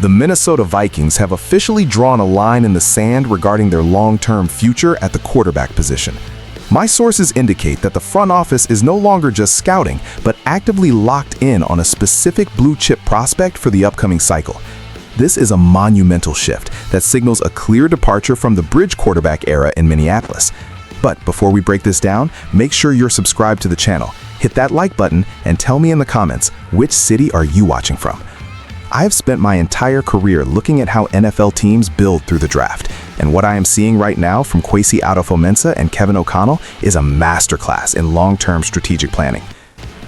The Minnesota Vikings have officially drawn a line in the sand regarding their long-term future at the quarterback position. My sources indicate that the front office is no longer just scouting, but actively locked in on a specific blue-chip prospect for the upcoming cycle. This is a monumental shift that signals a clear departure from the bridge quarterback era in Minneapolis. But before we break this down, make sure you're subscribed to the channel, hit that like button, and tell me in the comments, which city are you watching from? I have spent my entire career looking at how NFL teams build through the draft, and what I am seeing right now from Kwesi Adofo-Mensah and Kevin O'Connell is a masterclass in long-term strategic planning.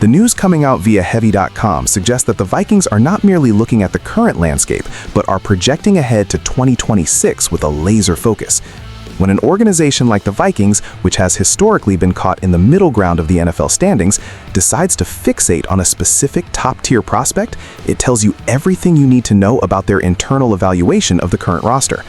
The news coming out via Heavy.com suggests that the Vikings are not merely looking at the current landscape, but are projecting ahead to 2026 with a laser focus. When an organization like the Vikings, which has historically been caught in the middle ground of the NFL standings, decides to fixate on a specific top-tier prospect, it tells you everything you need to know about their internal evaluation of the current roster.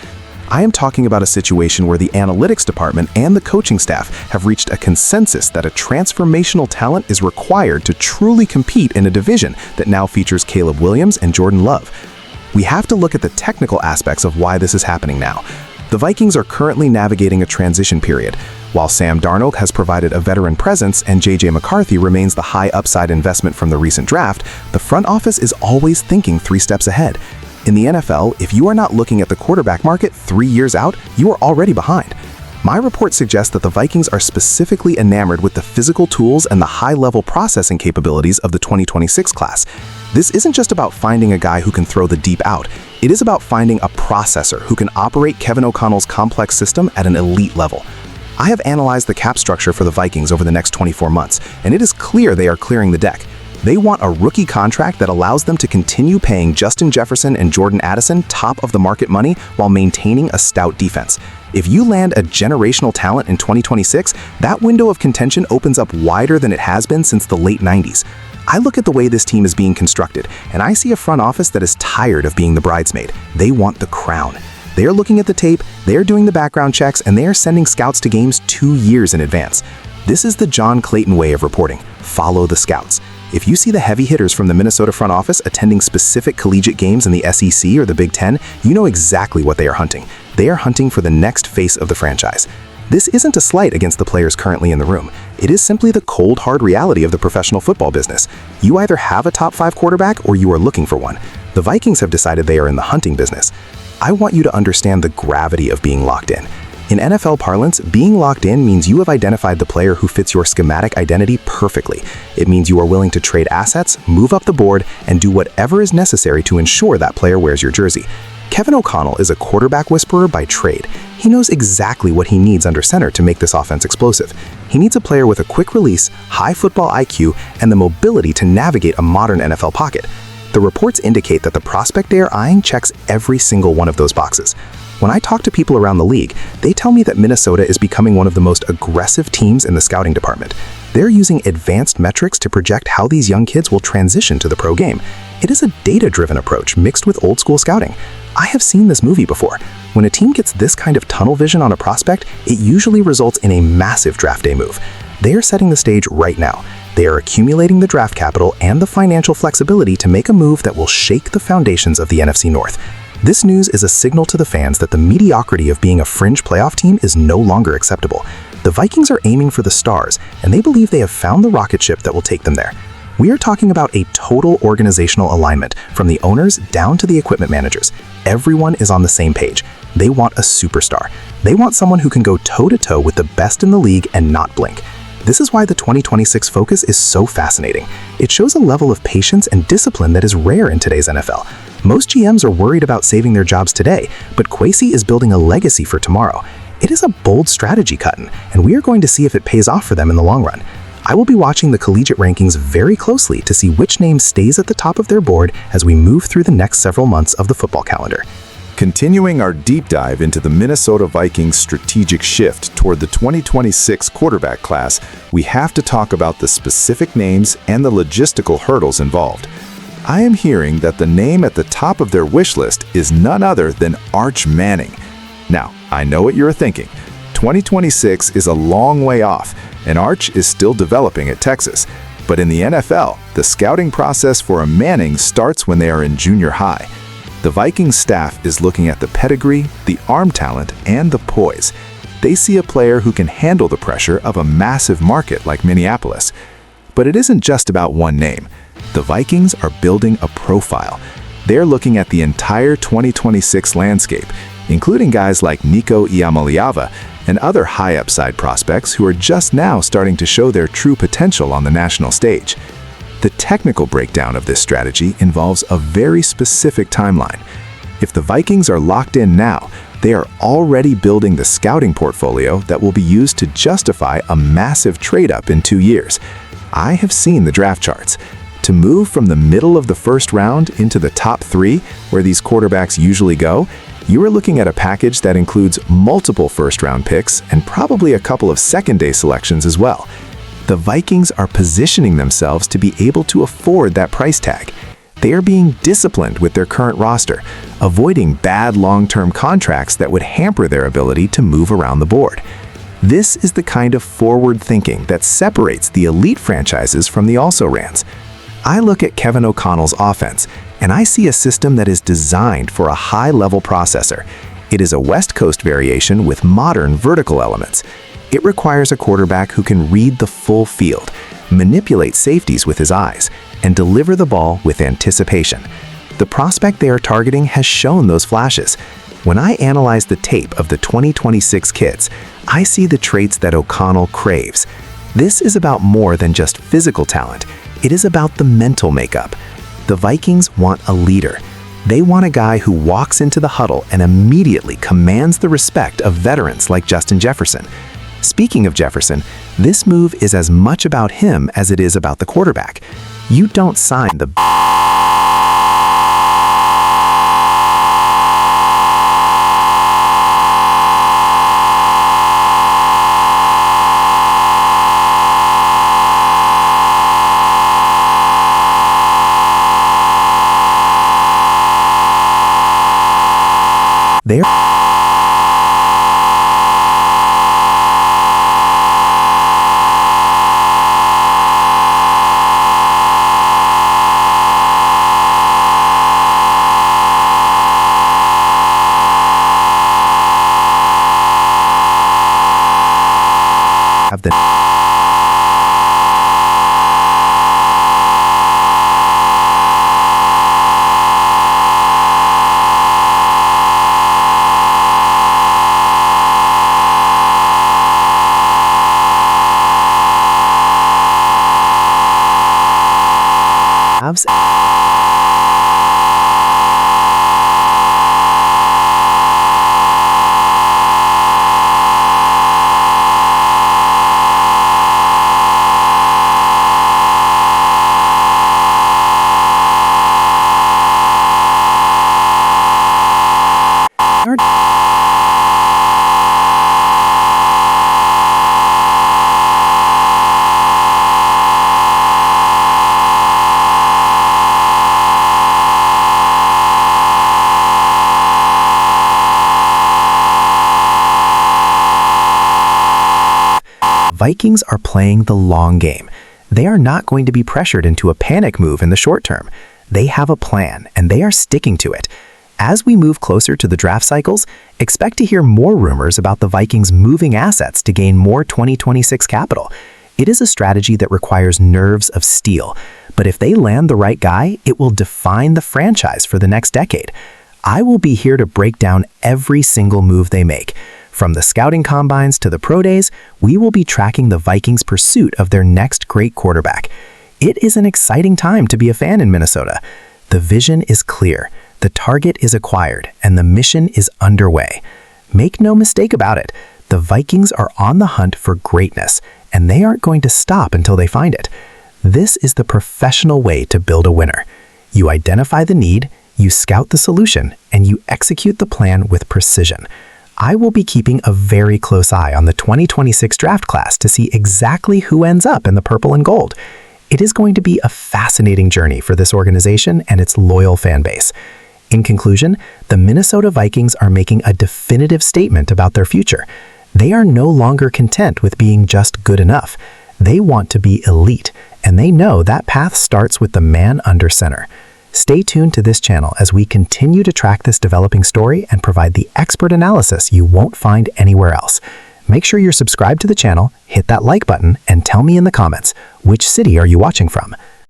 I am talking about a situation where the analytics department and the coaching staff have reached a consensus that a transformational talent is required to truly compete in a division that now features Caleb Williams and Jordan Love. We have to look at the technical aspects of why this is happening now. The Vikings are currently navigating a transition period. While Sam Darnold has provided a veteran presence and J.J. McCarthy remains the high upside investment from the recent draft, the front office is always thinking 3 steps ahead. In the NFL, if you are not looking at the quarterback market 3 years out, you are already behind. My report suggests that the Vikings are specifically enamored with the physical tools and the high-level processing capabilities of the 2026 class. This isn't just about finding a guy who can throw the deep out. It is about finding a processor who can operate Kevin O'Connell's complex system at an elite level. I have analyzed the cap structure for the Vikings over the next 24 months, and it is clear they are clearing the deck. They want a rookie contract that allows them to continue paying Justin Jefferson and Jordan Addison top-of-the-market money while maintaining a stout defense. If you land a generational talent in 2026, that window of contention opens up wider than it has been since the late 90s. I look at the way this team is being constructed, and I see a front office that is tired of being the bridesmaid. They want the crown. They are looking at the tape, they are doing the background checks, and they are sending scouts to games 2 years in advance. This is the John Clayton way of reporting. Follow the scouts. If you see the heavy hitters from the Minnesota front office attending specific collegiate games in the SEC or the Big Ten, you know exactly what they are hunting. They are hunting for the next face of the franchise. This isn't a slight against the players currently in the room. It is simply the cold, hard reality of the professional football business. You either have a top 5 quarterback or you are looking for one. The Vikings have decided they are in the hunting business. I want you to understand the gravity of being locked in. In NFL parlance, being locked in means you have identified the player who fits your schematic identity perfectly. It means you are willing to trade assets, move up the board, and do whatever is necessary to ensure that player wears your jersey. Kevin O'Connell is a quarterback whisperer by trade. He knows exactly what he needs under center to make this offense explosive. He needs a player with a quick release, high football IQ, and the mobility to navigate a modern NFL pocket. The reports indicate that the prospect they are eyeing checks every single one of those boxes. When I talk to people around the league, they tell me that Minnesota is becoming one of the most aggressive teams in the scouting department. They're using advanced metrics to project how these young kids will transition to the pro game. It is a data-driven approach mixed with old-school scouting. I have seen this movie before. When a team gets this kind of tunnel vision on a prospect, it usually results in a massive draft day move. They are setting the stage right now. They are accumulating the draft capital and the financial flexibility to make a move that will shake the foundations of the NFC North. This news is a signal to the fans that the mediocrity of being a fringe playoff team is no longer acceptable. The Vikings are aiming for the stars, and they believe they have found the rocket ship that will take them there. We are talking about a total organizational alignment, from the owners down to the equipment managers. Everyone is on the same page. They want a superstar. They want someone who can go toe-to-toe with the best in the league and not blink. This is why the 2026 focus is so fascinating. It shows a level of patience and discipline that is rare in today's NFL. Most GMs are worried about saving their jobs today, but Kwesi is building a legacy for tomorrow. It is a bold strategy, Cutton, and we are going to see if it pays off for them in the long run. I will be watching the collegiate rankings very closely to see which name stays at the top of their board as we move through the next several months of the football calendar. Continuing our deep dive into the Minnesota Vikings' strategic shift toward the 2026 quarterback class, we have to talk about the specific names and the logistical hurdles involved. I am hearing that the name at the top of their wish list is none other than Arch Manning. Now, I know what you're thinking. 2026 is a long way off, and Arch is still developing at Texas. But in the NFL, the scouting process for a Manning starts when they are in junior high. The Vikings staff is looking at the pedigree, the arm talent, and the poise. They see a player who can handle the pressure of a massive market like Minneapolis. But it isn't just about one name. The Vikings are building a profile. They're looking at the entire 2026 landscape, including guys like Nico Iamaleava and other high-upside prospects who are just now starting to show their true potential on the national stage. The technical breakdown of this strategy involves a very specific timeline. If the Vikings are locked in now, they are already building the scouting portfolio that will be used to justify a massive trade-up in 2 years. I have seen the draft charts. To move from the middle of the first round into the top 3, where these quarterbacks usually go, you are looking at a package that includes multiple first-round picks and probably a couple of second-day selections as well. The Vikings are positioning themselves to be able to afford that price tag. They are being disciplined with their current roster, avoiding bad long-term contracts that would hamper their ability to move around the board. This is the kind of forward thinking that separates the elite franchises from the also-rans. I look at Kevin O'Connell's offense, and I see a system that is designed for a high-level processor. It is a West Coast variation with modern vertical elements. It requires a quarterback who can read the full field, manipulate safeties with his eyes, and deliver the ball with anticipation. The prospect they are targeting has shown those flashes. When I analyze the tape of the 2026 kids, I see the traits that O'Connell craves. This is about more than just physical talent. It is about the mental makeup. The Vikings want a leader. They want a guy who walks into the huddle and immediately commands the respect of veterans like Justin Jefferson. Speaking of Jefferson, this move is as much about him as it is about the quarterback. You don't sign the there. Have the Vikings are playing the long game. They are not going to be pressured into a panic move in the short term. They have a plan, and they are sticking to it. As we move closer to the draft cycles, expect to hear more rumors about the Vikings moving assets to gain more 2026 capital. It is a strategy that requires nerves of steel, but if they land the right guy, it will define the franchise for the next decade. I will be here to break down every single move they make. From the scouting combines to the pro days, we will be tracking the Vikings' pursuit of their next great quarterback. It is an exciting time to be a fan in Minnesota. The vision is clear, the target is acquired, and the mission is underway. Make no mistake about it, the Vikings are on the hunt for greatness, and they aren't going to stop until they find it. This is the professional way to build a winner. You identify the need, you scout the solution, and you execute the plan with precision. I will be keeping a very close eye on the 2026 draft class to see exactly who ends up in the purple and gold. It is going to be a fascinating journey for this organization and its loyal fan base. In conclusion, the Minnesota Vikings are making a definitive statement about their future. They are no longer content with being just good enough. They want to be elite, and they know that path starts with the man under center. Stay tuned to this channel as we continue to track this developing story and provide the expert analysis you won't find anywhere else. Make sure you're subscribed to the channel, hit that like button, and tell me in the comments, which city are you watching from?